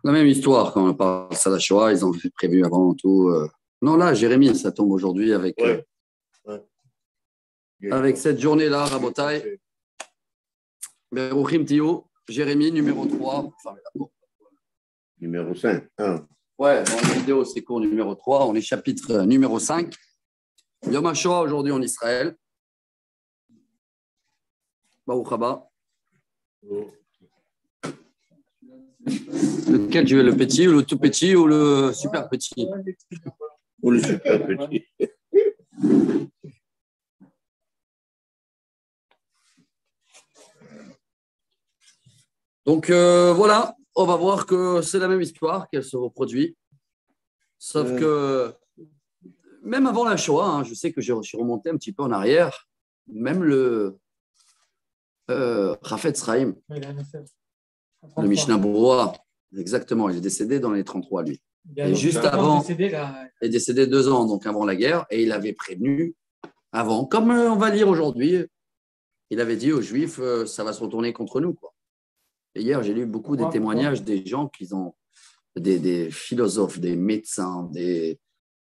La même histoire quand on parle de la Shoah, ils ont prévu avant tout. Non, là, Jérémie, ça tombe aujourd'hui avec, avec cette journée-là, Rabotai. Beruchim Tio, Jérémie, numéro 3. Numéro 5. Ouais, dans la vidéo, c'est cours numéro 3. On est chapitre numéro 5. Yom HaShoah aujourd'hui en Israël. Baruch haba. Lequel tu veux, le petit ou le tout petit ou le super petit? Ou le super petit. Donc voilà, on va voir que c'est la même histoire qu'elle se reproduit. Sauf que même avant la Shoah, hein, je sais que je suis remonté un petit peu en arrière, même le Chafetz Chaim, le Mishnah Berurah, exactement, il est décédé dans les 33, lui. Et juste avant, il est décédé 2 ans, donc avant la guerre, et il avait prévenu avant, comme on va lire aujourd'hui, il avait dit aux Juifs, ça va se retourner contre nous, quoi. Et hier, j'ai lu beaucoup des témoignages des gens qui ont, des philosophes, des médecins, des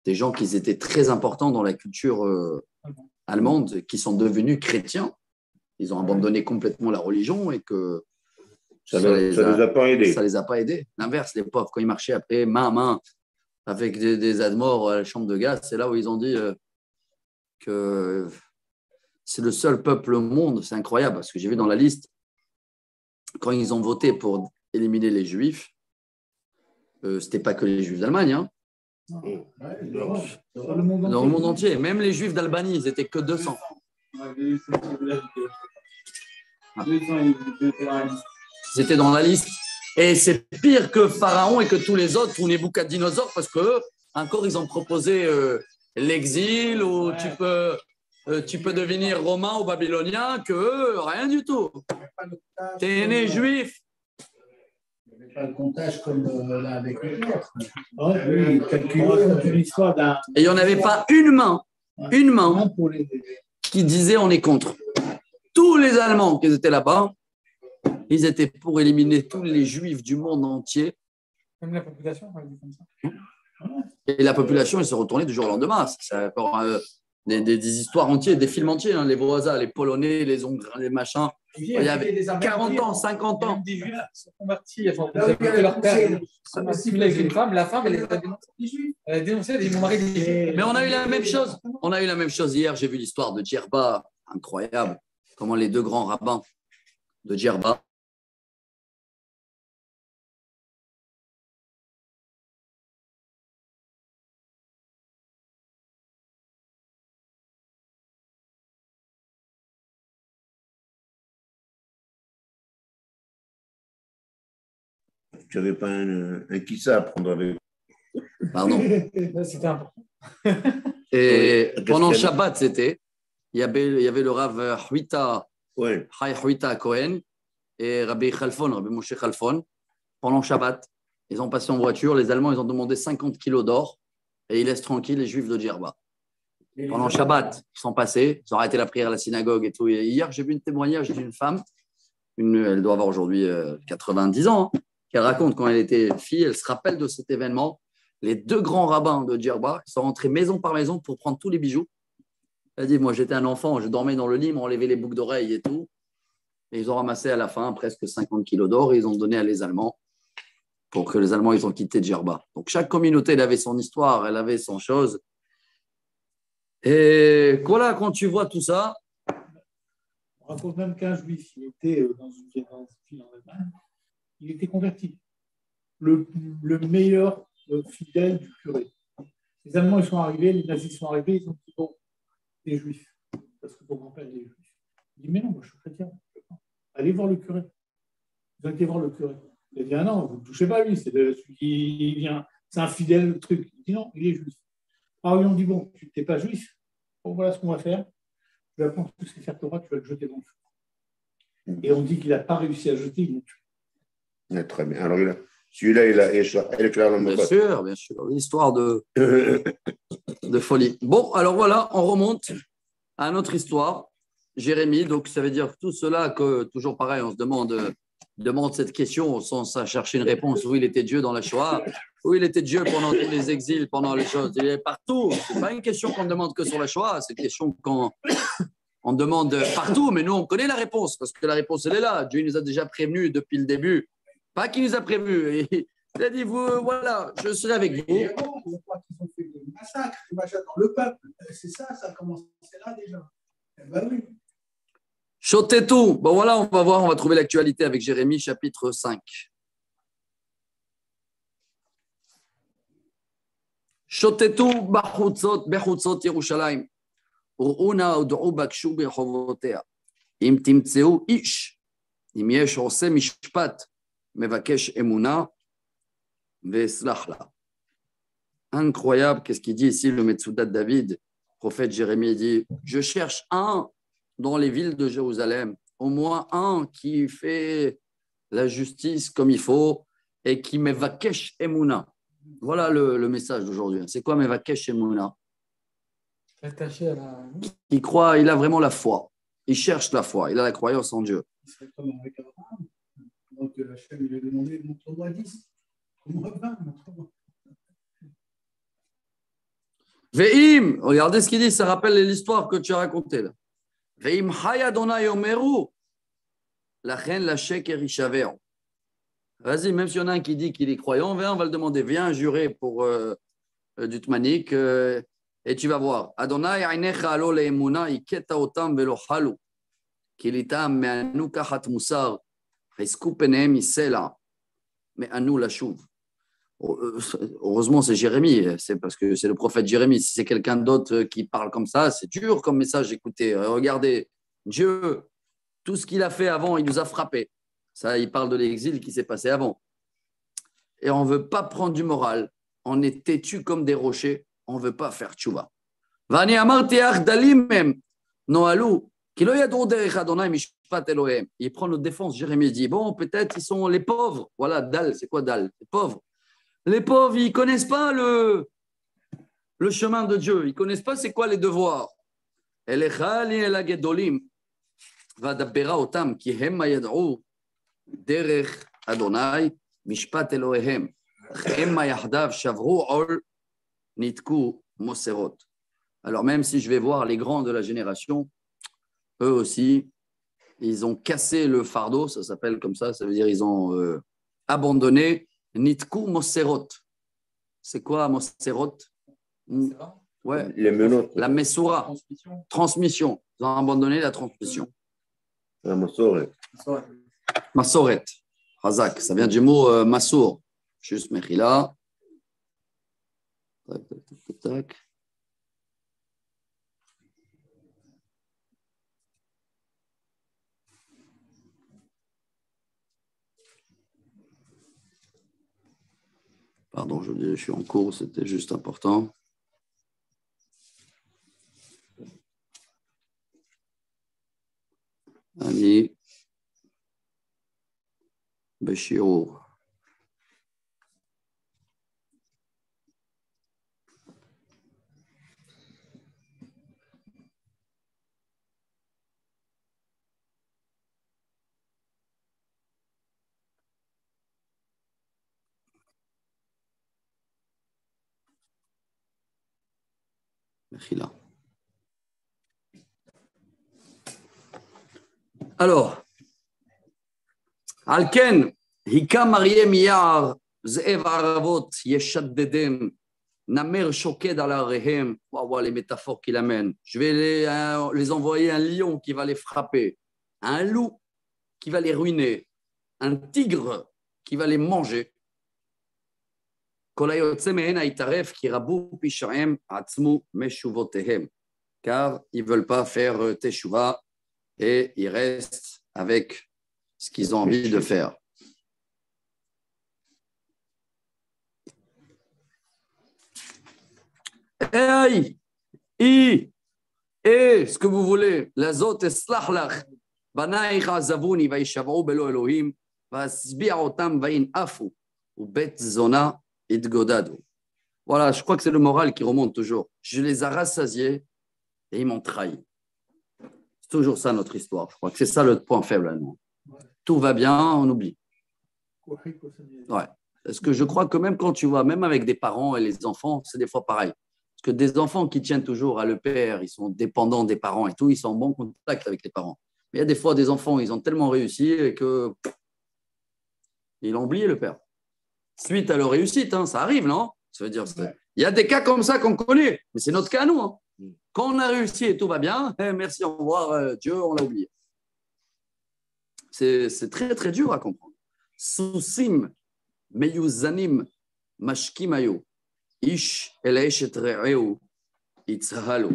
gens qui étaient très importants dans la culture allemande, qui sont devenus chrétiens. Ils ont abandonné complètement la religion et que ça les a pas aidés. Ça les a pas aidés. L'inverse, les pauvres, quand ils marchaient après main à main avec des admors à la chambre de gaz, c'est là où ils ont dit que c'est le seul peuple au monde. C'est incroyable parce que j'ai vu dans la liste, quand ils ont voté pour éliminer les Juifs, c'était pas que les Juifs d'Allemagne, hein. Dans le monde entier. Même les Juifs d'Albanie, ils n'étaient que 200. Ils étaient dans la liste. Et c'est pire que Pharaon et que tous les autres, ou Nebukadnezar, parce qu'eux, encore, ils ont proposé l'exil, ou tu peux devenir romain ou babylonien, que rien du tout. T'es né juif. Il n'y avait pas le comptage comme là avec les autres. Oui, calculer l'histoire d'un. Et il n'y en avait pas une main qui disait on est contre. Tous les Allemands qui étaient là-bas, ils étaient pour éliminer tous les Juifs du monde entier. Même la population, on va dire comme ça. Et la population, elle se retournait du jour au lendemain. C'est encore des histoires entières, des films entiers. Hein, les voisins, les Polonais, les Hongrois, les machins. Il y avait 40 ans, 50 ans. Des Juifs sont convertis. Enfin, leur père assimilé avec une femme. La femme, elle les a dénoncés. Elle a dénoncé, elle a dit mon mari est juif. Mais on a eu la même chose. On a eu la même chose hier. J'ai vu l'histoire de Djerba. Incroyable. Comment les 2 grands rabbins de Djerba. Tu n'avais pas un kissa à prendre avec. Pardon. C'était important. Et pendant Shabbat, il y avait le Rav Huita, Chai Huita Cohen et Rabbi Moshe Khalfon. Pendant Shabbat, ils ont passé en voiture. Les Allemands, ils ont demandé 50 kilos d'or et ils laissent tranquilles les Juifs de Djerba. Pendant Shabbat, ils sont passés, ils ont arrêté la prière à la synagogue et tout. Et hier, j'ai vu un témoignage d'une femme, elle doit avoir aujourd'hui 90 ans, hein, qu'elle raconte quand elle était fille, elle se rappelle de cet événement. Les 2 grands rabbins de Djerba sont rentrés maison par maison pour prendre tous les bijoux. Elle dit, moi j'étais un enfant, je dormais dans le lit, ils m'ont enlevé les boucles d'oreilles et tout. Et ils ont ramassé à la fin presque 50 kilos d'or et ils ont donné à les Allemands pour que les Allemands ils ont quitté Djerba. Donc chaque communauté elle avait son histoire, elle avait son chose. Et voilà, quand tu vois tout ça. On raconte même qu'un juif, il était dans une ville en Allemagne, il était converti. Le meilleur fidèle du curé. Les Allemands ils sont arrivés, les nazis sont arrivés, ils ont dit bon, les juifs, parce que ton grand-père est juif. Il dit mais non, moi je suis chrétien. Allez voir le curé. Ils ont été voir le curé. Il a dit ah non, vous ne touchez pas à lui, c'est celui qui vient, c'est un fidèle le truc. Il dit non, il est juif. Alors ils ont dit bon, tu n'es pas juif, bon voilà ce qu'on va faire. Tu vas prendre tous ces faire Torah, tu vas le jeter dans le feu. Et on dit qu'il n'a pas réussi à jeter, ils l'ont tué. Très bien. Alors celui-là, il est clair dans mon Bien sûr, bien sûr. Une histoire de folie. Bon, alors voilà, on remonte à notre histoire. Jérémie, donc ça veut dire tout cela que, toujours pareil, on se demande demande cette question sans chercher une réponse. Où il était Dieu dans la Shoah, où il était Dieu pendant tous les exils, pendant les choses. Il est partout. Ce n'est pas une question qu'on demande que sur la Shoah, c'est une question qu'on demande partout, mais nous, on connaît la réponse, parce que la réponse, elle est là. Dieu nous a déjà prévenus depuis le début. Pas qu'il nous a prévenus. Il a dit, vous, voilà, je serai avec vous. Et avant, on croit qu'ils ont fait des massacres dans le peuple. C'est ça, ça a commencé là déjà. Eh ben oui. Chotetou. Bon, voilà, on va voir, on va trouver l'actualité avec Jérémie, chapitre 5. Chotetou bechutzot Yerushalayim. Ur'una ud'u bakshu berchovotיה. אם תמצאו איש, אם יש עושה משפט, מבקש אמונה, ויסלח לה. Incroyable, qu'est-ce qu'il dit ici, le Metsoudat David, le prophète Jérémie dit, je cherche un dans les villes de Jérusalem, au moins un qui fait la justice comme il faut et qui mevakesh emuna. Voilà le message d'aujourd'hui. C'est quoi mevakesh emuna? Attaché à la... Il croit, il a vraiment la foi. Il cherche la foi, il a la croyance en Dieu. C'est comme avec Abraham. Donc Hachem lui a demandé, montre-moi 10, montre-moi 20, montre-moi. Ve'im, regardez ce qu'il dit, ça rappelle l'histoire que tu as racontée là. Ve'im haya Adonai omeru, lachen la sheker ishaver. Vas-y, même s'il y en a un qui dit qu'il est croyant, on va le demander. Viens jurer pour du Tmanik et tu vas voir. Adonai ainecha alo le'emuna iketa otam velo halu kilitam me'anu kachat musar risku penehem isela me'anu lashuv. Heureusement, c'est Jérémie, c'est parce que c'est le prophète Jérémie. Si c'est quelqu'un d'autre qui parle comme ça, c'est dur comme message. Écoutez, regardez, Dieu, tout ce qu'il a fait avant, il nous a frappés. Ça, il parle de l'exil qui s'est passé avant. Et on ne veut pas prendre du moral. On est têtu comme des rochers. On ne veut pas faire tchouva. Il prend notre défense. Jérémie dit, bon, peut-être ils sont les pauvres. Voilà, Dal, c'est quoi Dal? Les pauvres. Les pauvres, ils ne connaissent pas le chemin de Dieu. Ils ne connaissent pas c'est quoi les devoirs. Alors même si je vais voir les grands de la génération, eux aussi, ils ont cassé le fardeau, ça s'appelle comme ça veut dire ils ont abandonné. Nitku Moserot. C'est quoi Moserot? Ouais. Les menottes. La Messoura. Transmission. Ils ont abandonné la transmission. La Massoret. Masoret. Hazak. Ça vient du mot Massour. Juste Mechila. Tac, tac, tac, tac. Pardon, je suis en cours, c'était juste important. Ani Beshiro. Alors, Alken, Hika Mariem Yar, Zev Aravot, Yeshaddedem, Namer Shoked Alarehem. Waouh, les métaphores qu'il amène. Je vais les envoyer un lion qui va les frapper, un loup qui va les ruiner, un tigre qui va les manger. Car ils ne veulent pas faire teshuva et ils restent avec ce qu'ils ont envie de faire. Hey, ce que vous voulez, la zot eslach lach, banaich azavuni vaishavou belo Elohim, vasbi'a otam vain afu, ou bet zona idgodadu. Voilà, je crois que c'est le moral qui remonte toujours. Je les ai rassasiés et ils m'ont trahi. C'est toujours ça notre histoire. Je crois que c'est ça le point faible. Non, tout va bien, on oublie. Ouais. Parce que je crois que même quand tu vois, même avec des parents et les enfants, c'est des fois pareil. Parce que des enfants qui tiennent toujours à le père, ils sont dépendants des parents et tout, ils sont en bon contact avec les parents. Mais il y a des fois des enfants, ils ont tellement réussi que ils ont oublié le père. Suite à leur réussite, hein, ça arrive, non? Ça veut dire, il y a des cas comme ça qu'on connaît, mais c'est notre cas à nous. Hein. Quand on a réussi et tout va bien, merci, au revoir, Dieu, on l'a oublié. C'est très, très dur à comprendre. Sousim, meyuzanim, mashkimayo, ish eleshet re'eu, itzhalo.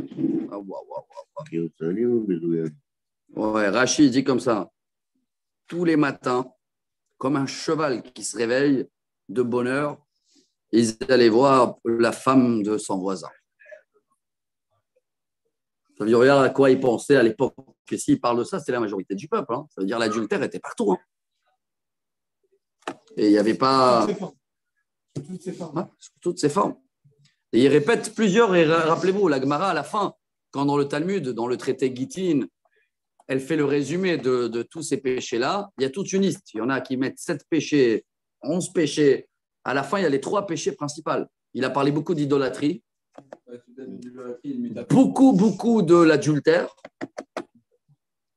Ouais, Rachid dit comme ça. Tous les matins, comme un cheval qui se réveille de bonne heure, ils allaient voir la femme de son voisin. Ça veut dire, regarde à quoi ils pensaient à l'époque. Que s'ils parlent de ça, c'est la majorité du peuple. Hein. Ça veut dire l'adultère était partout. Hein. Et il n'y avait pas. Toutes ces formes. Ouais, toutes ces formes. Et ils répètent plusieurs, et rappelez-vous, la Gemara à la fin, quand dans le Talmud, dans le traité Gittin, elle fait le résumé de tous ces péchés-là, il y a toute une liste. Il y en a qui mettent 7 péchés, 11 péchés. À la fin, il y a les 3 péchés principaux. Il a parlé beaucoup d'idolâtrie, beaucoup de l'adultère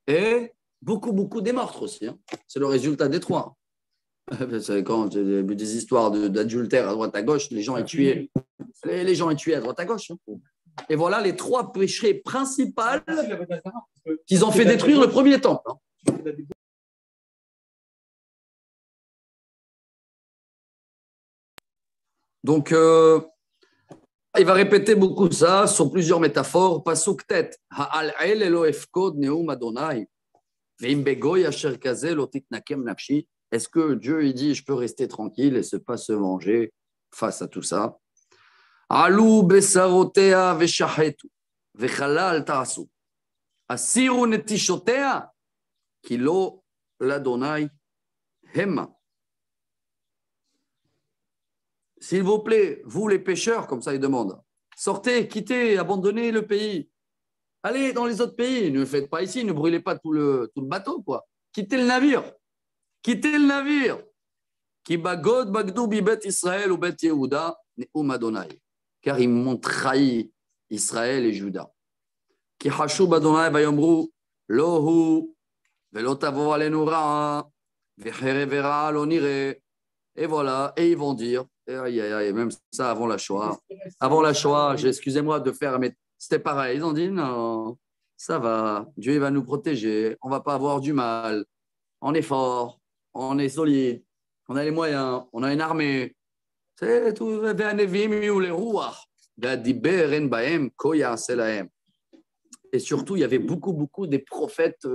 et beaucoup des meurtres aussi. Hein. C'est le résultat des 3. Quand il y a eu des histoires d'adultère à droite à gauche, les gens étaient tués à droite à gauche. Hein. Et voilà les 3 péchés principaux qu'ils ont fait détruire le premier temple. Hein. Donc, il va répéter beaucoup ça sur plusieurs métaphores. Pasuk tet, ha'al elo efkod neum Adonai, ve'im begoy asher kaze lo titnakem nafshi. Est-ce que Dieu il dit je peux rester tranquille et pas se venger face à tout ça? Alou besarotea ve'shahetu ve'chalal ta'asu asiru netishotea kilo l'Adonai hema. S'il vous plaît, vous les pêcheurs, comme ça ils demandent, sortez, quittez, abandonnez le pays. Allez dans les autres pays, ne le faites pas ici, ne brûlez pas tout le bateau, quoi. Quittez le navire. Quittez le navire. Ki bagod bagdou bi bet Israël ou bet Yehuda ne'um Adonai. Car ils m'ont trahi Israël et Juda. Ki hashub Adonai vayomru lohu velo tavo alenu ra'a ve'cherev ra'a lo nire. Et voilà, et ils vont dire, et même ça avant la Shoah. Avant la Shoah, excusez-moi de faire, mais c'était pareil. Ils ont dit, non, ça va, Dieu va nous protéger, on ne va pas avoir du mal, on est fort, on est solide, on a les moyens, on a une armée. C'est tout. Et surtout, il y avait beaucoup des prophètes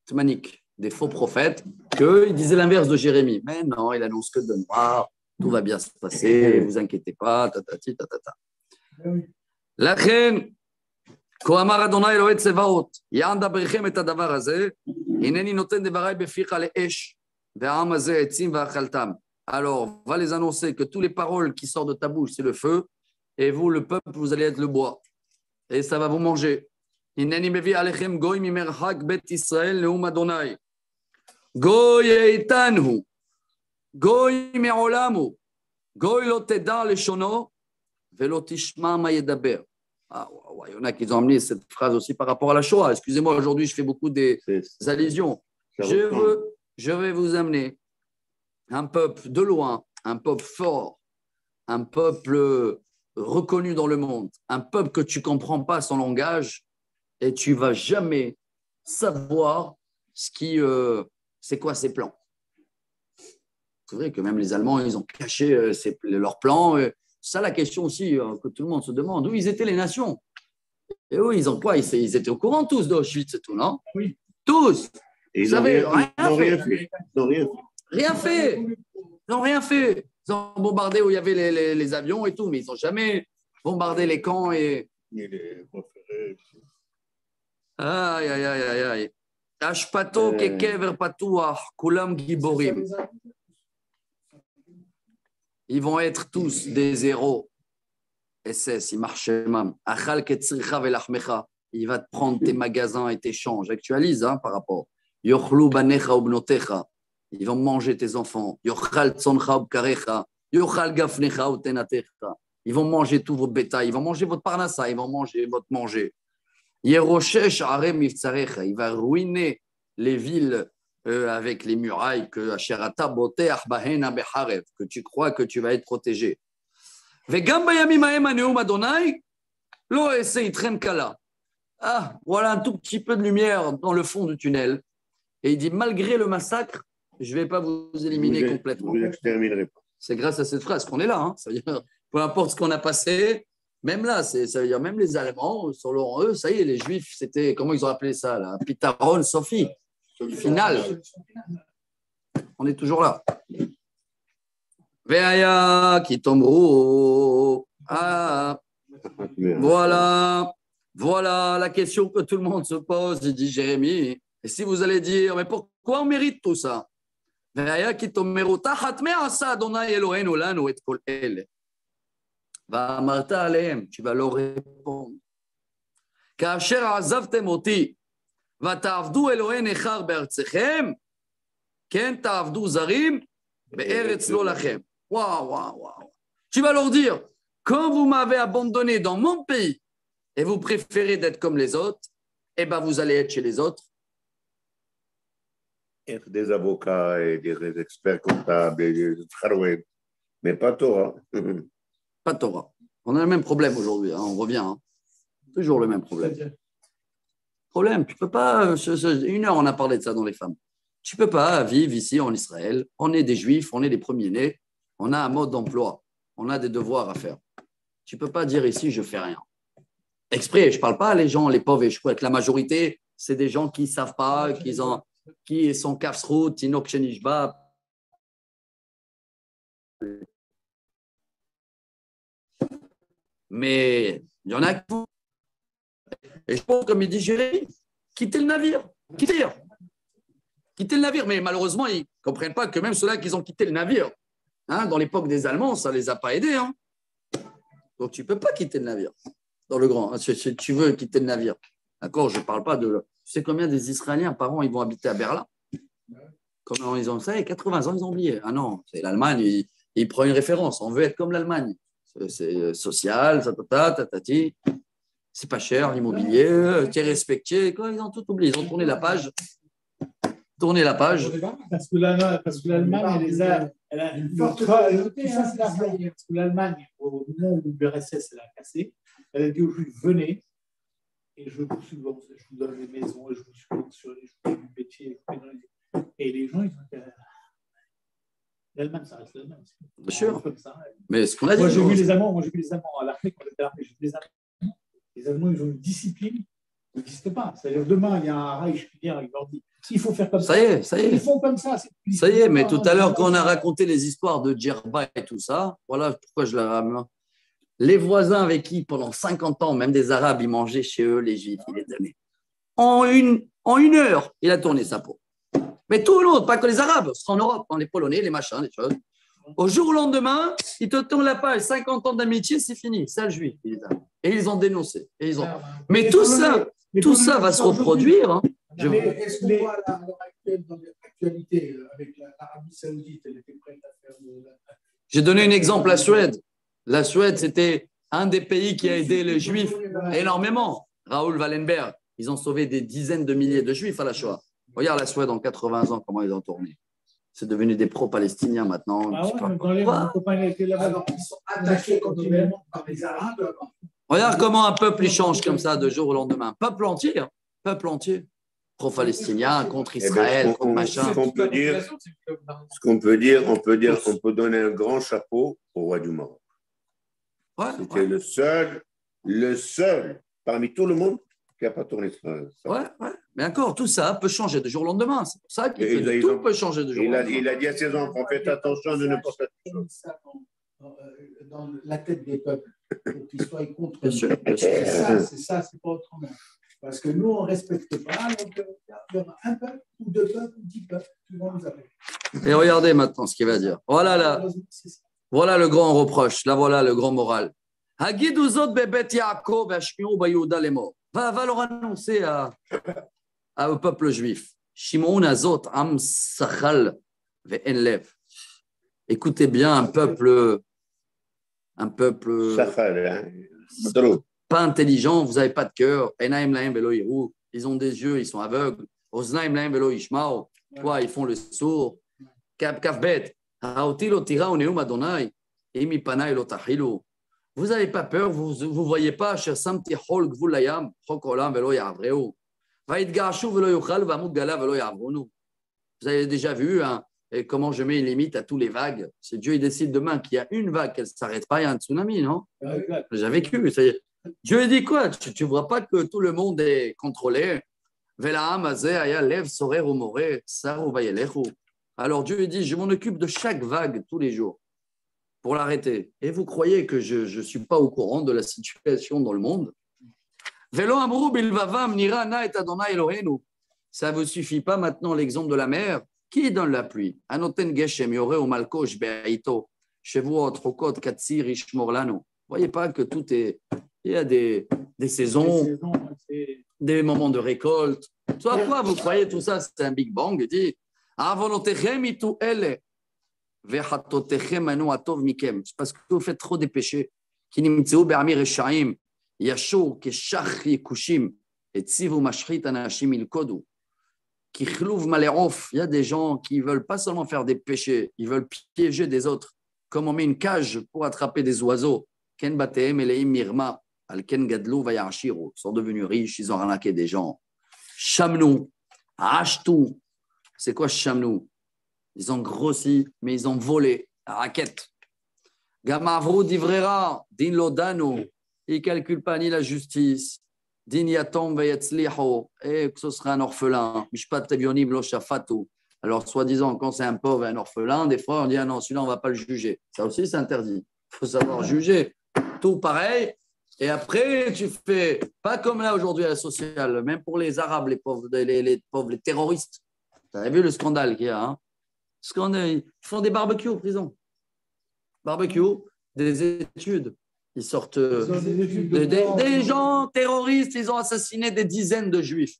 tmaniques, des faux prophètes, qu'ils disaient l'inverse de Jérémie. Mais non, il annonce que de noir, tout va bien se passer, ne vous inquiétez pas, tatati, tatata. La reine, Koamar Adonai Elohim Tsevaot, Ya'an daberichem et hadavar hazeh, hineni noten devarai beficha le'esh, ve'am hazeh etzim ve'achaltam. Alors, va les annoncer que toutes les paroles qui sortent de ta bouche, c'est le feu, et vous, le peuple, vous allez être le bois, et ça va vous manger. Hineni mevi alechem goy mimerhak bet Israël neum Adonai. Goy eitanhu, goy me'olamu, goy lo teda leshono, ve'lo tishma ma yedaber. Ah, il y en a qui ont amené cette phrase aussi par rapport à la Shoah. Excusez-moi, aujourd'hui, je fais beaucoup des allusions. Je vais vous amener un peuple de loin, un peuple fort, un peuple reconnu dans le monde, un peuple que tu ne comprends pas son langage et tu ne vas jamais savoir c'est quoi ses plans. C'est vrai que même les Allemands, ils ont caché leurs plans. Ça, la question aussi que tout le monde se demande, où ils étaient les nations? Et eux, ils ont quoi? Ils étaient au courant tous d'Auschwitz et tout, non? Oui. Tous. Et ils n'ont rien fait. Rien fait. Ils n'ont rien fait. Ils ont bombardé où il y avait les avions et tout, mais ils n'ont jamais bombardé les camps. Et les conférés. Aïe, aïe, aïe, aïe, aïe. Ashpato kekever patuach, kulam giborim. Ils vont être tous des héros. SS, il marche même. Achal ketzricha velachmecha. Il va te prendre tes magasins et tes champs. J'actualise par rapport. Yochlu banecha ubnotecha. Ils vont manger tes enfants. Yochal tzoncha ubkarecha. Yochal gafnecha utenatecha. Ils vont manger tout votre bétail. Ils vont manger votre parnassa. Ils vont manger votre manger. Yeroshesh arem miftzarecha. Il va ruiner les villes avec les murailles que Asherata boteach bahena beharev, que tu crois que tu vas être protégé. Vegam bayamim haem haneum Adonai lo ese itrem kala. Ah, voilà un tout petit peu de lumière dans le fond du tunnel. Et il dit, malgré le massacre, je ne vais pas vous éliminer complètement. Vous exterminerez pas. C'est grâce à cette phrase qu'on est là. Hein. Ça veut dire, peu importe ce qu'on a passé, même là, ça veut dire même les Allemands, selon eux, ça y est, les Juifs, c'était, comment ils ont appelé ça là, Pitaron, Sophie, final. On est toujours là. Veaya qui tomberont. Ah, voilà la question que tout le monde se pose, dit Jérémie. Et si vous allez dire, mais pourquoi on mérite tout ça? Veaya qui tomberont. Tachat me'asa Adonai Eloheinu lanu et kol ele. Va amarta alehem, tu vas leur répondre. Kasher azavtem oti, va ta'avdu Elohen echar be'artzechem, ken ta'avdu zarim be'eretz lo lachem. Waouh. Tu vas leur dire, quand vous m'avez abandonné dans mon pays et vous préférez d'être comme les autres, eh ben vous allez être chez les autres. Être des avocats et des experts comptables, et des kharoued, mais pas Torah. Pas Torah. On a le même problème aujourd'hui, hein, on revient. Hein. Toujours le même problème. Tu ne peux pas, une heure on a parlé de ça dans les femmes. Tu ne peux pas vivre ici en Israël, on est des Juifs, on est des premiers-nés, on a un mode d'emploi, on a des devoirs à faire. Tu ne peux pas dire ici je ne fais rien. Exprès, je ne parle pas les gens, les pauvres, et je crois que la majorité, c'est des gens qui ne savent pas, qui sont kafsrout, tinok shenishba. Mais il y en a qui font. Et je pense, comme il dit Jérémie, quittez le navire. Quittez le navire. Mais malheureusement, ils ne comprennent pas que même ceux-là qui ont quitté le navire, hein, dans l'époque des Allemands, ça ne les a pas aidés. Hein. Donc, tu ne peux pas quitter le navire dans le grand. Si tu veux quitter le navire. D'accord, je ne parle pas de… Tu sais combien des Israéliens par an ils vont habiter à Berlin? Comment ils ont ça? 80 ans, ils ont oublié. Ah non, c'est l'Allemagne, il prend une référence. On veut être comme l'Allemagne. C'est social, tatati. C'est pas cher, l'immobilier, tu es respecté. Quoi, ils ont tout oublié. Ils ont tourné la page. Parce que l'Allemagne, elle a une forte. Parce que l'Allemagne, au moment où l'URSS elle a cassé, elle a dit aux Juifs, venez, et je vous donne des maisons, et je vous subventionne, je vous fais du métier. Et les gens, ils ont. L'Allemagne, ça reste l'Allemagne. Bien sûr. Comme ça. Mais ce qu'on a dit. Moi, j'ai vu les Allemands à l'armée, quand j'étais à l'armée, j'ai vu les Allemands, ils ont une discipline qui n'existe pas. C'est-à-dire, demain, il y a un Reich qui vient, il leur dit il faut faire comme ça. Ça y est. Ils font comme ça. Ça y est, mais tout à l'heure, quand on a raconté les histoires de Djerba et tout ça, voilà pourquoi je la ramène. Les voisins avec qui, pendant 50 ans, même des Arabes, ils mangeaient chez eux, les Juifs, il les donnait. En une heure, il a tourné sa peau. Mais tout le monde, pas que les Arabes, c'est en Europe, les Polonais, les machins, les choses. Au jour au lendemain, ils te tournent la page, 50 ans d'amitié, c'est fini, c'est le Juif. Et ils ont dénoncé. Mais tout ça va se reproduire. Hein. Mais est-ce qu'on voit à l'heure actuelle, dans l'actualité, avec l'Arabie Saoudite, elle était prête à faire. J'ai donné un exemple, la Suède. La Suède, c'était un des pays qui a aidé les Juifs énormément. Raoul Wallenberg, ils ont sauvé des dizaines de milliers de Juifs à la Shoah. Regarde la Suède en 80 ans, comment ils ont tourné. C'est devenu des pro-palestiniens maintenant. Ah ouais, mais quand les copains étaient là-bas, alors ils sont attaqués continuellement par les Arabes. Regarde comment un peuple il change comme ça de jour au lendemain. Peuple entier. Pro-palestinien, contre Israël, contre machin. Ce qu'on peut dire, on peut donner un grand chapeau au roi du Maroc. C'était le seul parmi tout le monde qui n'a pas tourné ça. Ouais. Mais encore, tout ça peut changer de jour au lendemain. C'est pour ça que tout peut changer de jour au lendemain. Il a dit à ses enfants, faites attention de ne pas faire ça dans la tête des peuples, pour qu'ils soient contre nous. C'est pas autrement. Parce que nous, on ne respecte pas, donc il y aura un peuple, ou deux peuples, ou 10 peuples qui vont nous appeler. Et regardez maintenant ce qu'il va dire. Voilà le grand reproche, là voilà le grand moral. Va leur annoncer au peuple juif. Shimon Azot, Am Sachal ve'en lev. Écoutez bien, un peuple pas intelligent, vous n'avez pas de cœur. Enaim lahem velo yiru. Ils ont des yeux, ils sont aveugles. Oznaim lahem velo yishmao. Quoi, ils font le sourd. Kafbet. Haoti lo tira u neum Adonai. Imi panai lo tachilu. Vous n'avez pas peur, vous ne voyez pas. Samti hol gvul layam. Chok olam velo yavreu. Vaidgashu velo yuchal vamut gala velo yavrunu. Vous avez déjà vu comment je mets une limite à tous les vagues. Si Dieu il décide demain qu'il y a une vague, qu'elle ne s'arrête pas, il y a un tsunami, non? J'ai vécu. Dieu dit quoi? Tu ne vois pas que tout le monde est contrôlé? Alors Dieu dit, je m'en occupe de chaque vague tous les jours pour l'arrêter. Et vous croyez que je ne suis pas au courant de la situation dans le monde? Ça ne vous suffit pas maintenant l'exemple de la mer? Qui donne la pluie? Anoten geshem yore ou malkosh be'aito. Shevuot rokot katsir ishmor lanu. Vous ne voyez pas que tout est... Il y a des saisons, des moments de récolte. Soit quoi, vous croyez tout ça, c'est un Big Bang? Il dit, avonotechem itu ele, vechatotechem anu atov mikem. C'est parce que vous faites trop des péchés. Ki nimtzeu be'ami reshaim, yashur keshach yekushim, et tzivu mashrit anashim ilkodu. Ki chlouv malerof. Il y a des gens qui ne veulent pas seulement faire des péchés, ils veulent piéger des autres. Comme on met une cage pour attraper des oiseaux. Ken batehem eleim mirma. Al-Ken Gadlou Vayarshiro, ils sont devenus riches, ils ont arnaqué des gens. Chamnou, Ashtou, c'est quoi Chamnou? Ils ont grossi, mais ils ont volé la raquette. Gamavru Divrera, Din Lodano, ils ne calculent pas ni la justice, Din Yatom Vayatzliho, et que ce sera un orphelin, Mishpat Tevionim Lo Shafatu. Alors, soi-disant, quand c'est un pauvre et un orphelin, des fois on dit ah non, celui-là on ne va pas le juger. Ça aussi, c'est interdit. Il faut savoir juger. Tout pareil. Et après, tu fais, pas comme là aujourd'hui à la sociale, même pour les Arabes, les pauvres, les terroristes. Tu as vu le scandale qu'il y a, hein? Ils font des barbecues en prison. Barbecue, des études. Ils sortent des gens terroristes, ils ont assassiné des dizaines de juifs.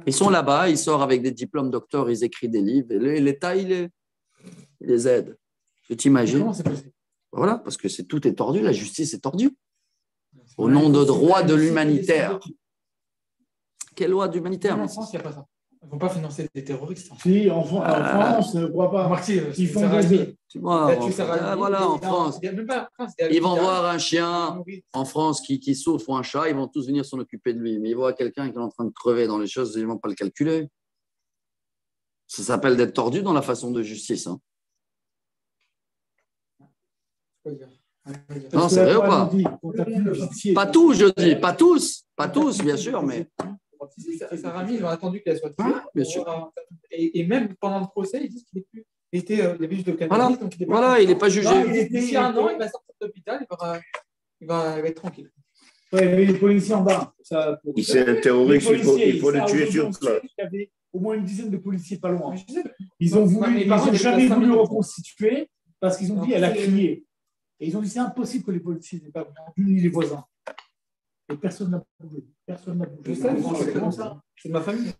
Ils sont là-bas, ils sortent avec des diplômes docteurs, ils écrivent des livres, et l'État, il les aide. Tu t'imagines? Comment c'est possible? Voilà, parce que tout est tordu, la justice est tordue. Au nom de droit de l'humanitaire. Quelle loi d'humanitaire? En France, il n'y a pas ça. Ils ne vont pas financer des terroristes. Si, en France, je ne crois pas. Marty, ils font des... Voilà, en France. Ils vont voir un chien en France qui souffre ou un chat, ils vont tous venir s'en occuper de lui. Mais ils voient quelqu'un qui est en train de crever dans les choses, ils ne vont pas le calculer. Ça s'appelle d'être tordu dans la façon de justice. Hein. Non, c'est vrai ou pas? Pas tous, je dis. Pas tous, bien sûr, mais... Sarami, ils ont attendu qu'elle soit tuée. Bien sûr. Et même pendant le procès, ils disent qu'il était juste de cannabis. Voilà, il n'est pas jugé. D'ici un an, il va sortir de l'hôpital, il va être tranquille. Oui, mais les policiers en bas. C'est un terroriste, il faut le tuer sur place. Il y avait au moins une dizaine de policiers pas loin. Ils n'ont jamais voulu reconstituer parce qu'ils ont dit elle a crié. Et ils ont dit c'est impossible que les policiers n'aient pas vu ni les voisins. Et personne n'a bougé. Je sais, c'est comme ça. C'est de ma famille.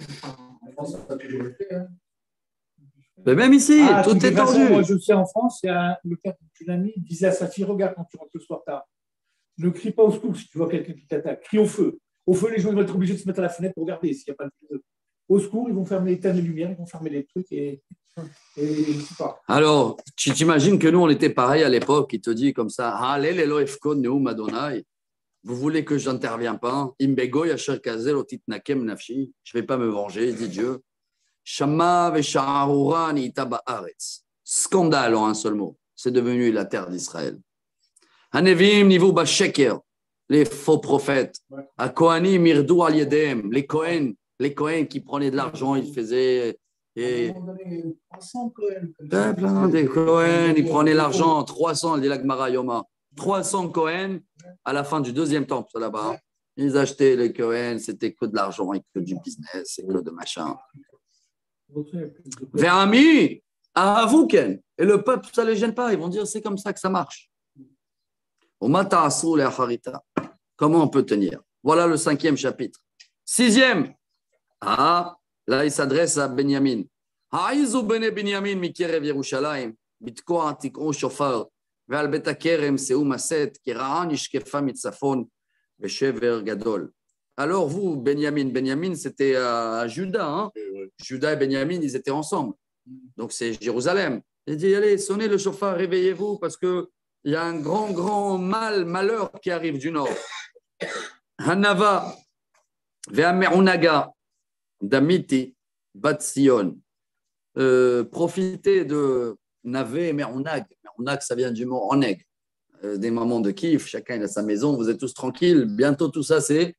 Mais même ici, tout est tordu. Moi, je sais, en France, il y a le père d'une amie disait à sa fille regarde quand tu rentres le soir tard. Ne crie pas au secours si tu vois quelqu'un qui t'attaque. Crie au feu. Au feu, les gens vont être obligés de se mettre à la fenêtre pour regarder s'il n'y a pas de feu. Au secours, ils vont fermer les tannes de lumière, ils vont fermer les trucs et je ne sais pas. Alors, tu t'imagines que nous, on était pareil à l'époque. Il te dit comme ça allez, les loefkon neum Adonai. Vous voulez que je n'intervienne pas? Imbego yasher kazel otit nakem nafshi. Je ne vais pas me venger, dit Dieu. Shama ve'sha'arura ni'ita ba'aretz. Scandale en un seul mot. C'est devenu la terre d'Israël. Hanevim nivu ba'sheker. Les faux prophètes. A Kohanim mirdu al yedem. Les Kohen qui prenaient de l'argent, ils faisaient. Et... 300 Kohen. Plein des Kohen, ils prenaient l'argent. 300, dit la Gemara Yoma. 300 Kohen à la fin du deuxième temple là-bas. Ils achetaient les Kohen, c'était que de l'argent et que du business et que de machin. Vers Ami, à Avouken. Et le peuple, ça ne les gêne pas. Ils vont dire c'est comme ça que ça marche. Comment on peut tenir? Voilà le 5e chapitre. 6e. Là, il s'adresse à Benjamin. Ha'izou bene Benjamin mikerev Yerushalayim, bitkoa tik'o shofar, ve'al bet hakerem se'u maset, kera'a nishkefa mitzafon, ve'shever gadol. Alors vous, Benjamin, c'était à Juda. Hein? Juda et Benjamin, ils étaient ensemble. Donc c'est Jérusalem. Il dit, allez, sonnez le chauffard, réveillez-vous, parce qu'il y a un grand malheur qui arrive du nord. Hanava, ve'amerunaga, damiti, bat Sion. Profitez de Navé et Merounag. Merounag, ça vient du mot Oneg. Des moments de kiff, chacun a sa maison, vous êtes tous tranquilles. Bientôt, tout ça, c'est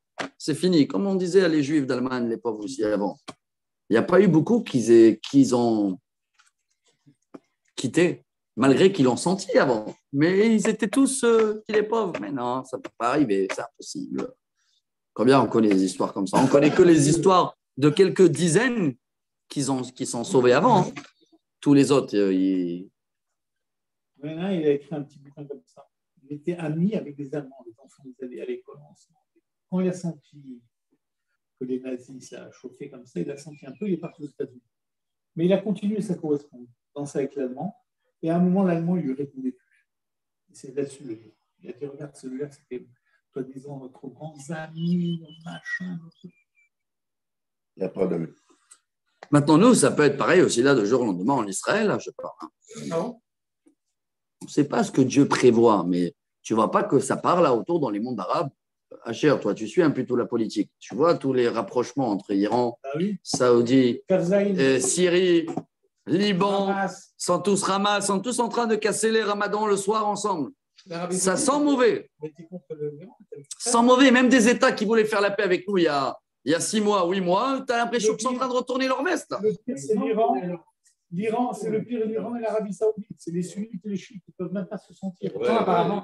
fini. Comme on disait à les Juifs d'Allemagne, les pauvres aussi avant. Il n'y a pas eu beaucoup qu'ils ont quitté, malgré qu'ils l'ont senti avant. Mais ils étaient tous les pauvres. Mais non, ça ne peut pas arriver, c'est impossible. Combien on connaît des histoires comme ça? On ne connaît que les histoires de quelques dizaines qui sont sauvés avant. Hein. Tous les autres, il a écrit un petit bouquin comme ça. Il était ami avec des Allemands, les enfants, ils allaient à l'école ensemble. Quand il a senti que les nazis, ça a chauffé comme ça, il a senti un peu, il est parti aux États-Unis. Mais il a continué sa correspondance avec l'Allemand, et à un moment, l'Allemand ne lui répondait plus. Et c'est là-dessus, il a dit, regarde, celui-là, c'était, soi-disant, notre grand ami, notre machin, notre... Il n'y a pas d'amis. Maintenant, nous, ça peut être pareil aussi là, de jour au lendemain en Israël, là, je sais pas. Non. On ne sait pas ce que Dieu prévoit, mais tu ne vois pas que ça part là autour dans les mondes arabes. Hacher, toi, tu suis un peu la politique. Tu vois tous les rapprochements entre Iran, Saoudi, Syrie, Liban, Hamas. Sont tous en train de casser les ramadans le soir ensemble. Ça sent mauvais. Sans mauvais, même des États qui voulaient faire la paix avec nous il y a 6 mois, 8 mois, tu as l'impression qu'ils sont en train de retourner leur veste. Le pire, c'est l'Iran. L'Iran, c'est le pire, l'Iran et l'Arabie Saoudite. C'est les sunnites et les chiites qui ne peuvent même pas se sentir.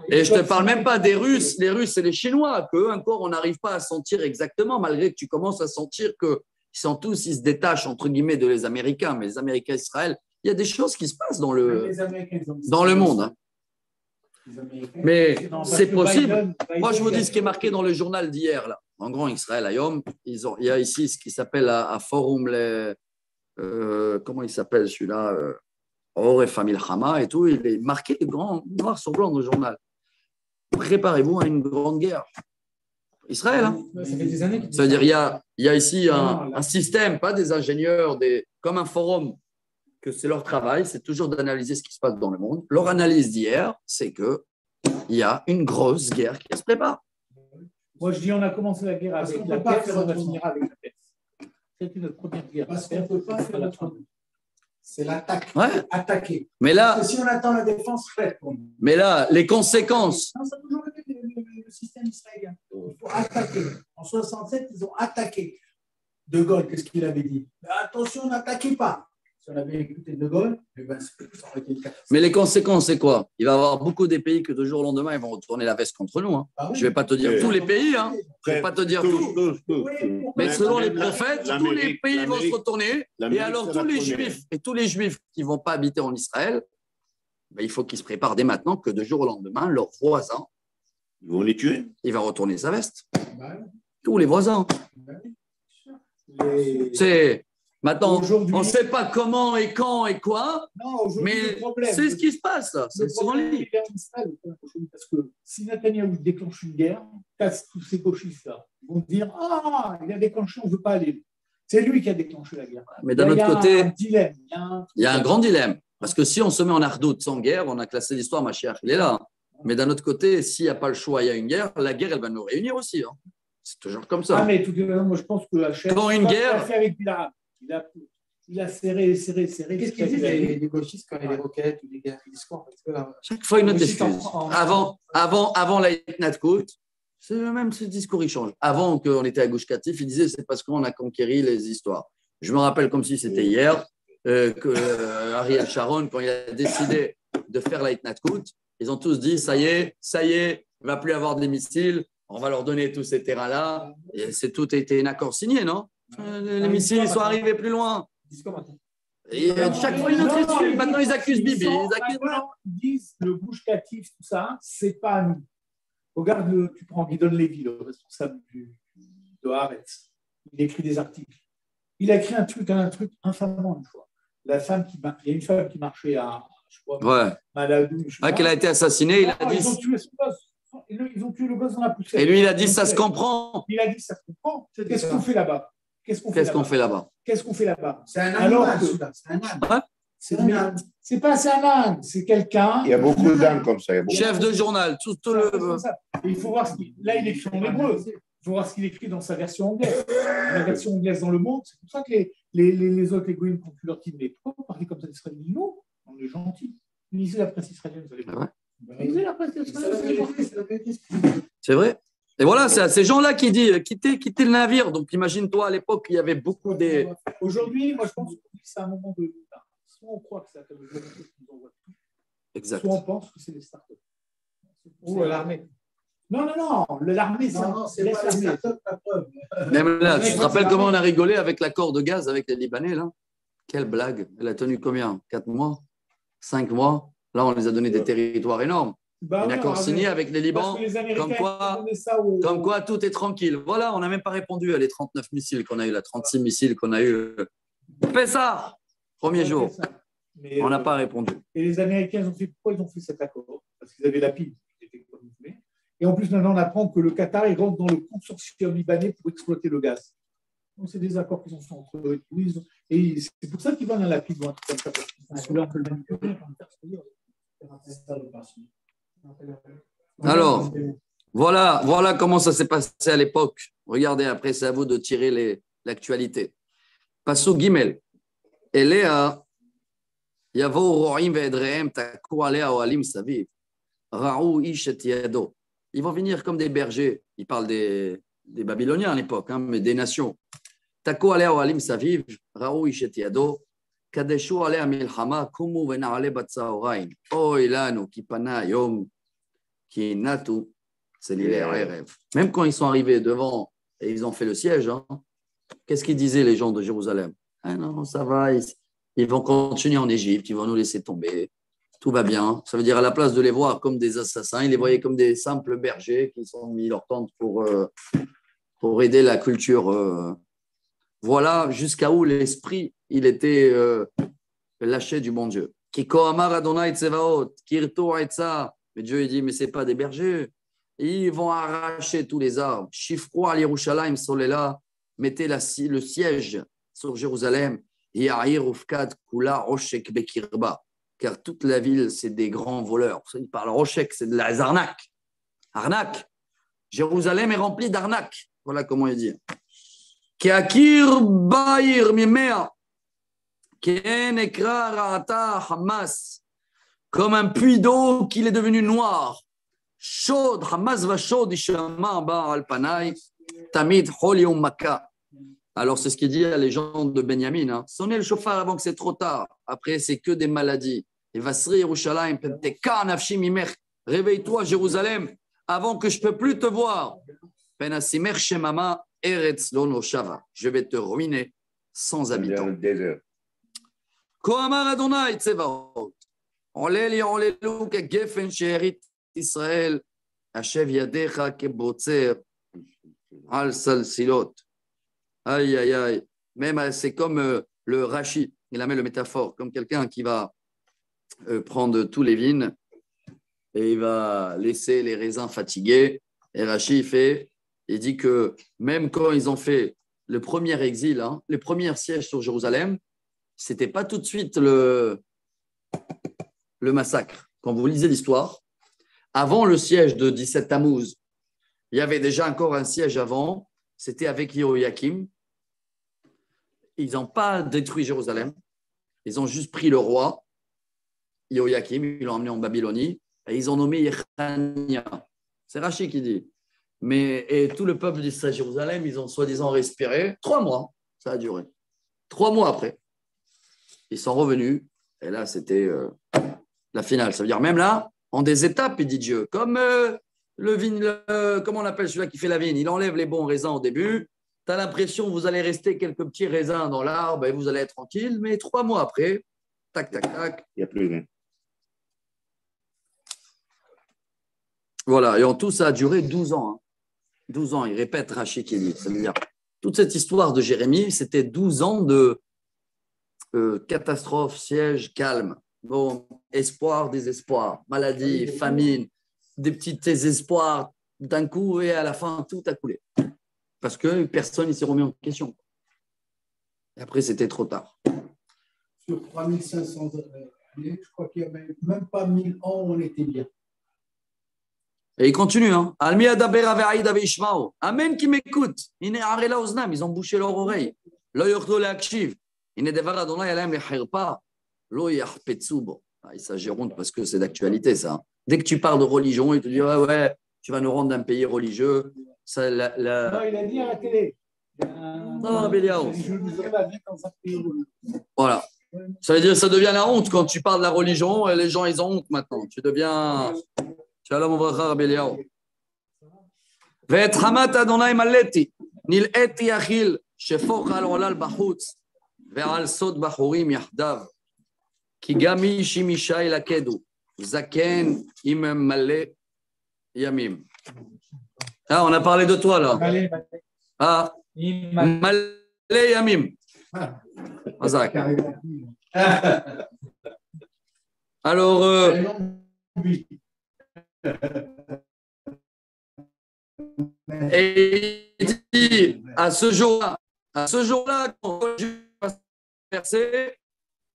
Et je ne te parle même pas des Russes. Les Russes et les Chinois, qu'eux encore, on n'arrive pas à sentir exactement, malgré que tu commences à sentir qu'ils se détachent, entre guillemets, de les Américains. Mais les Américains et Israël, il y a des choses qui se passent dans le monde. Hein. Mais c'est possible. Moi, je vous dis ce qui est marqué dans le journal d'hier, là. En grand Israël, Ayom, il y a ici ce qui s'appelle à Forum, comment il s'appelle celui-là, Or Famille Hama et tout. Il est marqué grand, noir sur blanc dans le journal. Préparez-vous à une grande guerre. Israël, hein. C'est-à-dire, il y a ici un système, pas des ingénieurs, comme un forum, que c'est leur travail, c'est toujours d'analyser ce qui se passe dans le monde. Leur analyse d'hier, c'est qu'il y a une grosse guerre qui se prépare. Moi, je dis, on a commencé la guerre avec la Perse, on va finir avec la Perse. C'était notre première guerre. Parce qu'on ne peut pas faire autrement. C'est l'attaque. Ouais. Attaquer. Mais là, si on attend la défense, répond. Mais là, les conséquences. Non, ça a toujours été le système israélien. Il faut attaquer. En 67, ils ont attaqué. De Gaulle, qu'est-ce qu'il avait dit? Attention, n'attaquez pas. Si on avait écouté De Gaulle, ça aurait été le cas. Mais les conséquences, c'est quoi? Il va y avoir beaucoup des pays que de jour au lendemain, ils vont retourner la veste contre nous. Hein. Ah oui. Je ne vais pas te dire tous les pays. Hein. Je ne vais pas te dire tous. Mais selon les prophètes, tous les pays vont se retourner. Et alors, tous les Juifs qui ne vont pas habiter en Israël, ben, il faut qu'ils se préparent dès maintenant que de jour au lendemain, leurs voisins, ils vont les tuer. Il va retourner sa veste. Tous les voisins. C'est... Maintenant, on ne sait pas comment et quand et quoi, mais c'est ce qui se passe. C'est souvent lié. Parce que si Netanyahou déclenche une guerre, casse tous ces gauchistes-là, ils vont dire « Ah, il a déclenché, on ne veut pas aller. » C'est lui qui a déclenché la guerre. Mais d'un autre côté, il y a un grand dilemme. Parce que si on se met en ardoute sans guerre, on a classé l'histoire, Mashiach, il est là. Mais d'un autre côté, s'il n'y a pas le choix, il y a une guerre, la guerre, elle va nous réunir aussi. Hein. C'est toujours comme ça. Ah, mais tout de même, moi, je pense que la chaîne. Quand une guerre. Fait avec Bilal. Il a serré. Qu'est-ce qu'il dit les gauchistes quand il y a des roquettes ou des guerres qui discourent? Chaque fois, une autre excuse. Avant la Hitnatkout, c'est le même ce discours, il change. Avant qu'on était à Gush Katif, il disait c'est parce qu'on a conquéri les histoires. Je me rappelle comme si c'était hier que Ariel Sharon, quand il a décidé de faire la Hitnatkout, ils ont tous dit ça y est, il ne va plus avoir des missiles, on va leur donner tous ces terrains-là. Et tout a été un accord signé, non? Les missiles ils sont arrivés plus loin. Et chaque fois, une autre excuse. Maintenant, ils accusent Bibi. Ils disent le Gush Katif, tout ça, c'est pas à nous. Regarde, tu prends Guidon Lévy, le responsable de Haaretz. Il écrit des articles. Il a écrit un truc infamant une fois. Il y a une femme qui marchait à, je crois, Maladou. Qu'elle a été assassinée, il a dit. Ils ont tué son gosse. Ils ont tué le gosse dans la poussière. Et lui, il a dit, ça se comprend. Il a dit, ça se comprend. Qu'est-ce qu'on fait là-bas? Qu'est-ce qu'on fait là-bas? C'est un animal, celui-là. C'est un âne. C'est pas un âne, c'est quelqu'un. Il y a beaucoup d'ânes comme ça. Chef de journal, tout le. Il faut voir là, il écrit en hébreu. Il faut voir ce qu'il écrit dans sa version anglaise. La version anglaise dans le monde, c'est pour ça que les autres, les goïms, qui ont pu leur dire, mais pourquoi vous parlez comme ça d'Israël? Non, on est gentils. Lisez la presse israélienne, vous allez voir. Lisez la presse israélienne. C'est vrai. Et voilà, c'est à ces gens-là qui disent quittez le navire. Donc, imagine-toi, à l'époque, il y avait beaucoup des. Aujourd'hui, moi, je pense que c'est un moment de. Soit on croit que c'est la télévision qui nous envoie tout. Exact. Soit on pense que c'est les startups. Ou l'armée. Non, l'armée, c'est pas les startups, la preuve. Même là, tu te rappelles comment on a rigolé avec l'accord de gaz avec les Libanais, là? Quelle blague. Elle a tenu combien? 4 mois? 5 mois? Là, on les a donné des territoires énormes. Un accord signé avec les Libans, comme quoi tout est tranquille. Voilà, on n'a même pas répondu à les 39 missiles qu'on a eu, 36 missiles qu'on a eu. Fais ça, premier jour. Mais, on n'a pas répondu. Et les Américains, pourquoi ils ont fait cet accord? Parce qu'ils avaient la pile qui était renouvelée. Et en plus, maintenant, on apprend que le Qatar il rentre dans le consortium libanais pour exploiter le gaz. Donc, c'est des accords qui sont faits entre eux. Et c'est pour ça qu'ils vont à la pile. Celui-là, on peut le manipuler. Alors, voilà comment ça s'est passé à l'époque. Regardez, après, c'est à vous de tirer l'actualité. Passou Gimel. Elea, Yavo Roim Vedreem, Takou Alea Oalim Saviv. Raou Ish et Yado. Ils vont venir comme des bergers. Ils parlent des Babyloniens à l'époque, mais des nations. Takou Alea Oalim Saviv, Raou Ish et Yado. Kadeshu Alea Milchama, Kumu Venale Batsaoraim. Oh, Ilano, Kipana, Yom. Qui natu, c'est l'hiver. Même quand ils sont arrivés devant et ils ont fait le siège, qu'est-ce qu'ils disaient les gens de Jérusalem? Ah non, ça va, ils vont continuer en Égypte, ils vont nous laisser tomber, tout va bien. Ça veut dire à la place de les voir comme des assassins, ils les voyaient comme des simples bergers qui sont mis leur tente pour aider la culture. Voilà jusqu'à où l'esprit il était lâché du bon Dieu. Kiko Amar Adonai Tsevaot, Kirto Aitza. Mais Dieu il dit, mais ce n'est pas des bergers. Ils vont arracher tous les arbres. Shifro al Yerushalayim Solela, mettez le siège sur Jérusalem. Yair Ufkad Kula Roshek Bekirba. Car toute la ville, c'est des grands voleurs. Ils parlent Roshek, c'est de la arnaque. Arnaque. Jérusalem est remplie d'arnaques. Voilà comment il dit. Keakir Baïr Mimea. Ken Ekra Ra'ata Hamas. Comme un puits d'eau qu'il est devenu noir. Chaud, Hamas va chaud, Ishama ba alpanai, Tamid Holium Maka. Alors, c'est ce qu'il dit à les gens de Benjamin. Sonnez le chauffard avant que c'est trop tard. Après, c'est que des maladies. Et Vasri Yerushalayim, Penteka Nafshi Mimer. Réveille-toi, Jérusalem, avant que je ne peux plus te voir. Penasimer Shemama, Eretz Lono Shava. Je vais te ruiner sans habitants. Kohamar Adonai Tsevaot. Olelu kegefen she'erit Israël, Hashev yadecha kebotzer al salsilot. Aïe, aïe, aïe. Même c'est comme le Rashi, il a mis le métaphore, comme quelqu'un qui va prendre tous les vignes et il va laisser les raisins fatigués. Et Rashi il dit que même quand ils ont fait le premier exil, les premiers sièges sur Jérusalem, ce n'était pas tout de suite le massacre. Quand vous lisez l'histoire, avant le siège de 17 Tammuz, il y avait déjà encore un siège avant, c'était avec Yehoyakim. Ils n'ont pas détruit Jérusalem, ils ont juste pris le roi, Yehoyakim, ils l'ont emmené en Babylonie, et ils ont nommé Yechania. C'est Rashi qui dit. Et tout le peuple d'Israël, Jérusalem, ils ont soi-disant respiré. 3 mois, ça a duré. 3 mois après, ils sont revenus, et là, c'était la finale. Ça veut dire, même là, en des étapes, il dit Dieu, comme comment on appelle celui-là qui fait la vigne, il enlève les bons raisins au début, tu as l'impression que vous allez rester quelques petits raisins dans l'arbre et vous allez être tranquille, mais 3 mois après, tac, tac, tac. Il n'y a plus rien. Voilà, et en tout, ça a duré 12 ans. 12 ans, il répète Rashi qui dit. Ça veut dire, toute cette histoire de Jérémie, c'était 12 ans de catastrophe, siège, calme. Bon, espoir, désespoir, maladie, famine, des petits désespoirs d'un coup et à la fin, tout a coulé. Parce que personne ne s'est remis en question. Et après, c'était trop tard. Sur 3500 années, je crois qu'il n'y avait même pas 1000 ans où on était bien. Et il continue. Amen qui m'écoute. Ils ont bouché leur oreille. Ils s'agiront parce que c'est d'actualité, ça. Dès que tu parles de religion, ils te disent ouais, tu vas nous rendre un pays religieux. Ça, Non, il a dit à la télé. Non, Béliao. Je vous ai pas vu dans un pays religieux. Voilà. Ça veut dire que ça devient la honte quand tu parles de la religion et les gens, ils ont honte maintenant. Tu deviens. Shalom Ouvracha, Béliao. ואת חמת אדוני מלאתי, נלאיתי אכיל, שפוך על עולל בחוץ, ועל סוד בחורים יחדיו. כי גם איש עם אישה ילכדו, זקן עם מלא ימים. On a parlé de toi là. מלא ימים. חזק. Alors, et il dit à ce jour-là, quand Dieu va se verser,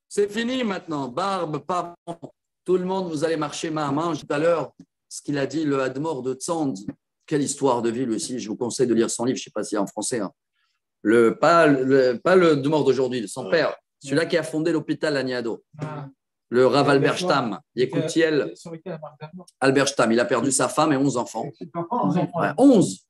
c'est fini maintenant. Barbe, pardon, tout le monde, vous allez marcher main à main. Tout à l'heure, ce qu'il a dit, le Hadmor de Tzand, quelle histoire de vie, lui aussi. Je vous conseille de lire son livre, je ne sais pas s'il y a en français. Pas le Hadmor d'aujourd'hui, son père, celui-là qui a fondé l'hôpital Laniado. Le Rav Albert Stam, Yekoutiel Albert Stam, il a perdu sa femme et 11 enfants. 11.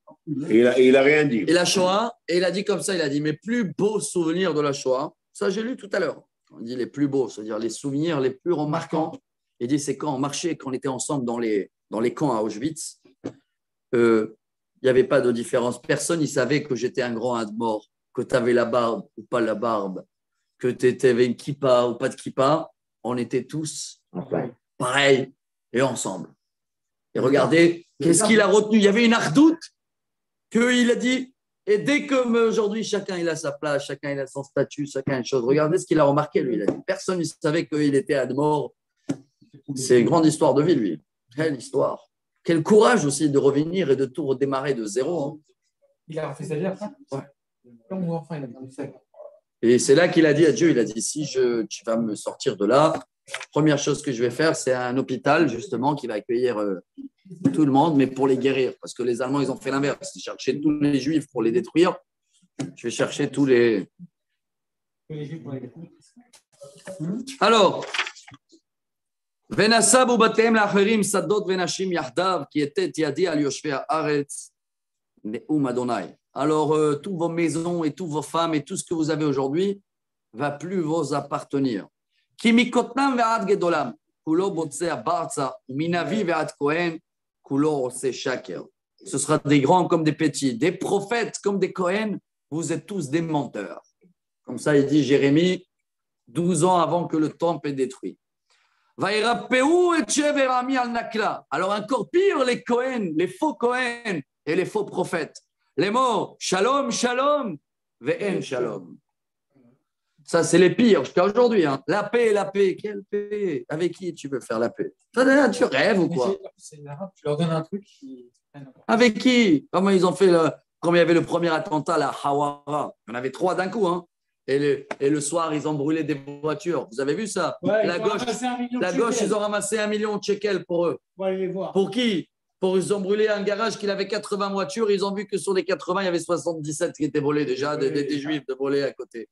Et il a rien dit. Et la Shoah, et il a dit comme ça, il a dit, mes plus beaux souvenirs de la Shoah, ça j'ai lu tout à l'heure, on dit les plus beaux, c'est-à-dire les souvenirs les plus remarquants. Il dit, c'est quand on marchait, quand on était ensemble dans les camps à Auschwitz, il n'y avait pas de différence. Personne, il savait que j'étais un grand Hadmor, que tu avais la barbe ou pas la barbe, que tu avais une kippa ou pas de kippa. On était tous pareils et ensemble. Et regardez, qu'est-ce qu'il a retenu? Il y avait une ardoute qu'il a dit, et dès que aujourd'hui, chacun il a sa place, chacun il a son statut, chacun a une chose. Regardez ce qu'il a remarqué, lui. Il a dit, personne ne savait qu'il était Hadmor. C'est une grande histoire de vie, lui. Quelle histoire. Quel courage aussi de revenir et de tout redémarrer de zéro. Il a refait sa vie après? Ouais. Enfin, il a refait sa vie. Et c'est là qu'il a dit à Dieu, il a dit, si tu vas me sortir de là, première chose que je vais faire, c'est un hôpital, justement, qui va accueillir tout le monde, mais pour les guérir. Parce que les Allemands, ils ont fait l'inverse. Ils cherchaient tous les Juifs pour les détruire. Je vais chercher tous les... Alors, Venasabu batem lacherim sadot venashim yahdav qui était yadi al yoshvei haaretz ne'um Adonai. Alors, toutes vos maisons et toutes vos femmes et tout ce que vous avez aujourd'hui va plus vous appartenir. Ki mikotnam ve'ad gedolam kulo botzer barza minavi ve'ad kohen kulo ose shaker. Ce sera des grands comme des petits, des prophètes comme des Kohen, vous êtes tous des menteurs. Comme ça, il dit Jérémie, 12 ans avant que le temple est détruit. Alors encore pire, les Kohen, les faux Kohen et les faux prophètes. Les mots Shalom, Shalom, Ve'en Shalom. Ça, c'est les pires jusqu'à aujourd'hui. La paix, la paix. Quelle paix? Avec qui tu veux faire la paix? Tu rêves ou quoi? Tu leur donnes un truc qui... Avec qui? Comment ils ont fait comme il y avait le premier attentat, la Hawara. Il y en avait 3 d'un coup. Et le soir, ils ont brûlé des voitures. Vous avez vu ça? Ouais, la gauche, ils ont ramassé 1 million de shekels pour eux. Aller les voir. Pour qui? Ils ont brûlé un garage qui avait 80 voitures. Ils ont vu que sur les 80, il y avait 77 qui étaient volés déjà, des juifs de voler à côté.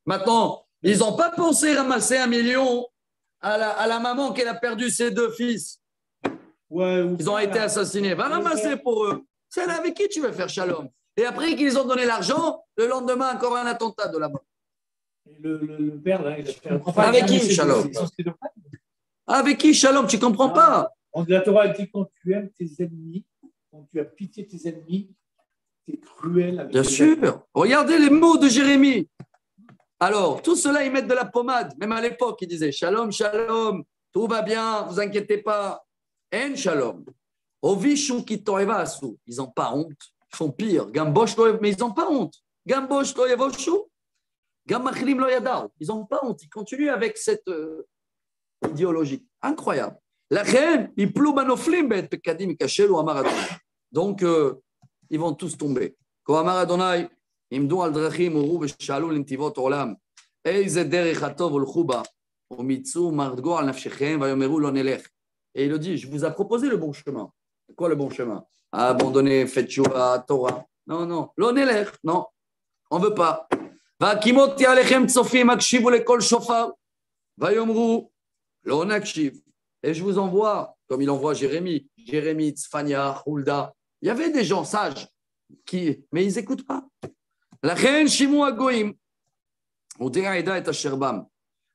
Maintenant, ils n'ont pas pensé ramasser 1 million à la maman qui a perdu ses 2 fils. Ils ont été assassinés. Va ramasser pour eux. C'est là avec qui tu veux faire shalom. Et après qu'ils ont donné l'argent, le lendemain, encore un attentat de là-bas. Le père, là, il a fait avec qui, Shalom? Avec qui, Shalom? Tu ne comprends pas? La Torah dit quand tu aimes tes ennemis, quand tu as pitié de tes ennemis, tu es cruel avec Bien sûr. Regardez les mots de Jérémie. Alors, tout cela, ils mettent de la pommade. Même à l'époque, ils disaient Shalom, Shalom, tout va bien, ne vous inquiétez pas. En Shalom. Ovishu ki toeva asu. Ils n'ont pas honte. Ils font pire. Gambosh, mais ils n'ont pas honte. Gambosh lo yevoshu, gam machlim lo yadar. Ils n'ont pas honte. Ils continuent avec cette idéologie. Incroyable. La reine, ils plou banoflim bet pekadim kachel ou amar Adonai. Donc, ils vont tous tomber. Ko amar Adonai, imdu al drachim uru v'shalu l'intivot olam. Eize derech hatov olchu ba, umitzu mardgo al nafshechem vayomeru lo nelech. Et il le dit, je vous ai proposé le bon chemin. Quoi le bon chemin? Abandonner, faites tchouva, Torah. Non, non. Lo nelech, non. On ne veut pas. Va'akimoti alechem tzofim akshivu lekol shofar. Vayomru lo nakshiv. Et je vous envoie, comme il envoie Jérémie, Tzfania, Hulda. Il y avait des gens sages, mais ils n'écoutent pas. Lachen shimu agoim. Ute'aida et asherbam.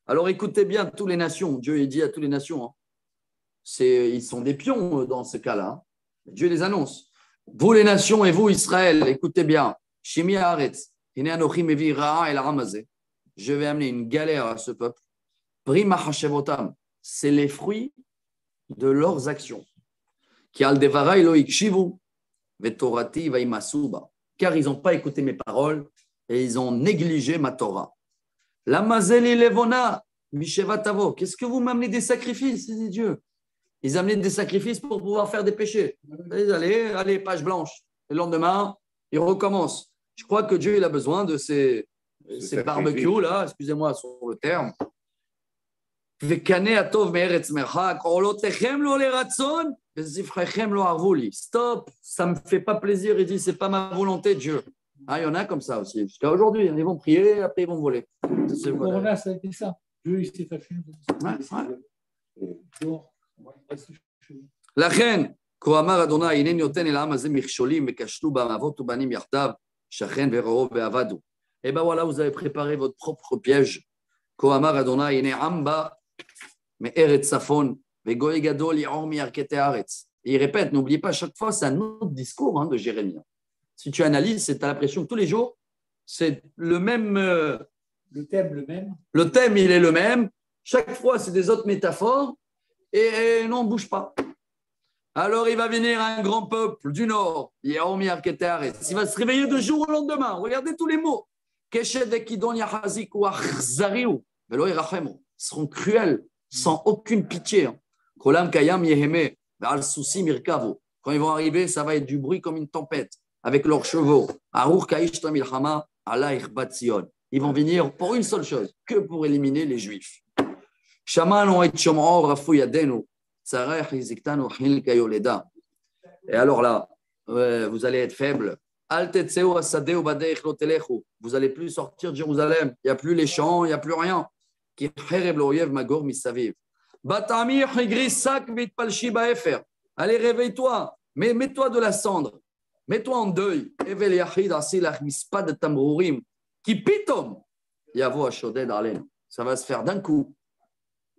Alors écoutez bien toutes les nations. Dieu il dit à toutes les nations. Hein. Ils sont des pions dans ce cas-là. Dieu les annonce. Vous les nations et vous Israël, écoutez bien. Shimi haaretz. Hine anochi mevi ra'a el ha'am. Je vais amener une galère à ce peuple. Prima hashevotam. C'est les fruits de leurs actions. Car ils n'ont pas écouté mes paroles et ils ont négligé ma Torah. La mazeli levona mishevatavo. Qu'est-ce que vous m'amenez des sacrifices, dit Dieu? Ils amenaient des sacrifices pour pouvoir faire des péchés. Allez, page blanche. Le lendemain, ils recommencent. Je crois que Dieu il a besoin de ces barbecues là, excusez-moi sur le terme. Stop, ça ne me fait pas plaisir. Il dit, ce n'est pas ma volonté, Dieu. Ah, il y en a comme ça aussi. Jusqu'à aujourd'hui, ils vont prier, après ils vont voler. Le Corona, ça a été ça. Dieu, il s'est fâché. La reine, Kohamar Adonai, Inen yoten el ha'am hazeh michsholim vekashlu ba'avot ubanim yardav, shachen ve'ra'ov ve'avadu. Et bien voilà, vous avez préparé votre propre piège. Kohamar Adonai, Inen amba. Mais Eretz Safon, Vegoy Gadol, Yormi Arkete Aretz. Et il répète, n'oubliez pas, chaque fois, c'est un autre discours de Jérémie. Si tu analyses, tu as l'impression que tous les jours, c'est le même. Le thème, le même. Le thème, il est le même. Chaque fois, c'est des autres métaphores. Et non, on ne bouge pas. Alors, il va venir un grand peuple du Nord, Yormi Arkete Aretz. Il va se réveiller de jour au lendemain. Regardez tous les mots. Keshet Ekidon Yahazik ou Achzariou. Velo Irachemu. Ils seront cruels. Sans aucune pitié. Kolam Kayam Yeheme, Al Souci Mirkavo. Quand ils vont arriver, ça va être du bruit comme une tempête, avec leurs chevaux. Arur Kaishta Milchama, Alaïch Batzion. Ils vont venir pour une seule chose, que pour éliminer les Juifs. Shaman et Shom'or Rafu Yadenu, Tsarech Iziktanu Hil Kayoleda. Et alors là, vous allez être faibles. Al Tetseu Asadeu Badeich Lotelechu. Vous n'allez plus sortir de Jérusalem. Il n'y a plus les champs, il n'y a plus rien. Qui Magor Misaviv. Batamir Higrisak Vitpalshi Baefer. Allez, réveille-toi, mais mets-toi de la cendre, mets-toi en deuil. Evel Yachid Asilach Mispad Tamrurim. Qui pitom Yavo Ashoded Alen. Ça va se faire d'un coup,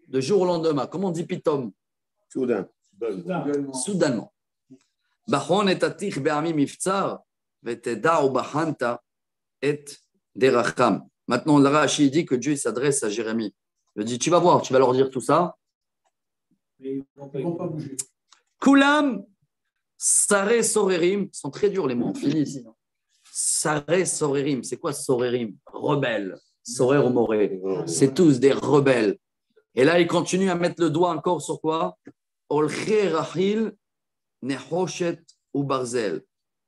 de jour au lendemain. Comment on dit pitom? Soudainement. Bachon et Atich Be'ami Miftsar, Veteda ou Bahanta et Deracham. Maintenant, le Rashi dit que Dieu s'adresse à Jérémie. Il dit, tu vas voir, tu vas leur dire tout ça. Ils ne vont pas bouger. Kulam, Sare Sorerim, sont très durs les mots, on finit ici. Sare Sorerim, c'est quoi Sorerim? Rebelles. Sorer ou Moré. C'est tous des rebelles. Et là, il continue à mettre le doigt encore sur quoi? Olche Rachil, Nehoshet ou Barzel.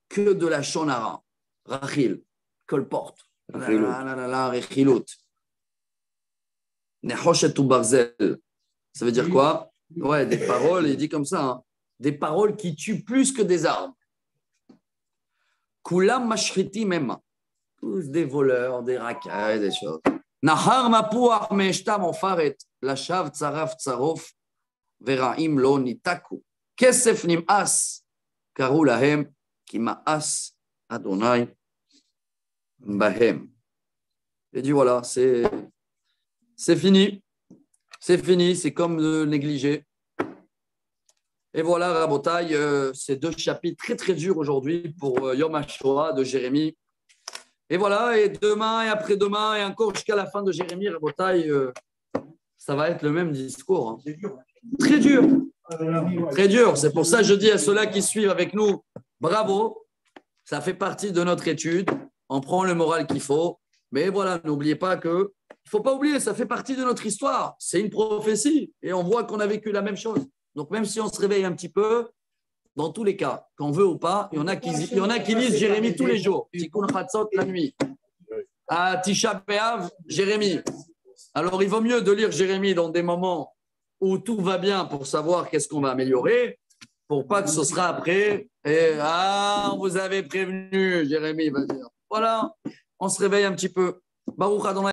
Que de la shonara. Rachil, colporte. Rechilut. Nehoshet ou Barzel. Ça veut dire quoi? Ouais, des paroles, il dit comme ça. Hein. Des paroles qui tuent plus que des armes. Kulam mashriti même. Tous des voleurs, des racailles, des choses. Nahar mapuach me'eshtam ofaret. Lashav tsaraf tsarof. Vera'im lo nitaku. Kesef nim'as. Karu lahem. Ki ma'as Adonai. Bahem. Il dit voilà, c'est fini. C'est fini, c'est comme de négliger. Et voilà, Rabotai, ces deux chapitres très très durs aujourd'hui pour Yom HaShoah de Jérémie. Et voilà, et demain et après-demain et encore jusqu'à la fin de Jérémie, Rabotai, ça va être le même discours. Hein. Très dur. Très dur. C'est pour ça que je dis à ceux-là qui suivent avec nous, bravo, ça fait partie de notre étude. on prend le moral qu'il faut. Mais voilà, n'oubliez pas que, il ne faut pas oublier, ça fait partie de notre histoire. C'est une prophétie et on voit qu'on a vécu la même chose. Donc, même si on se réveille un petit peu, dans tous les cas, qu'on veut ou pas, il y en a qui lisent Jérémie tous les jours. Tikkun Chatzot la nuit. À Tisha B'Av, Jérémie. Alors, il vaut mieux de lire Jérémie dans des moments où tout va bien pour savoir qu'est-ce qu'on va améliorer, pour pas que ce sera après. Et, on vous avait prévenu, Jérémie va dire. Voilà, on se réveille un petit peu. Baruch Adonai.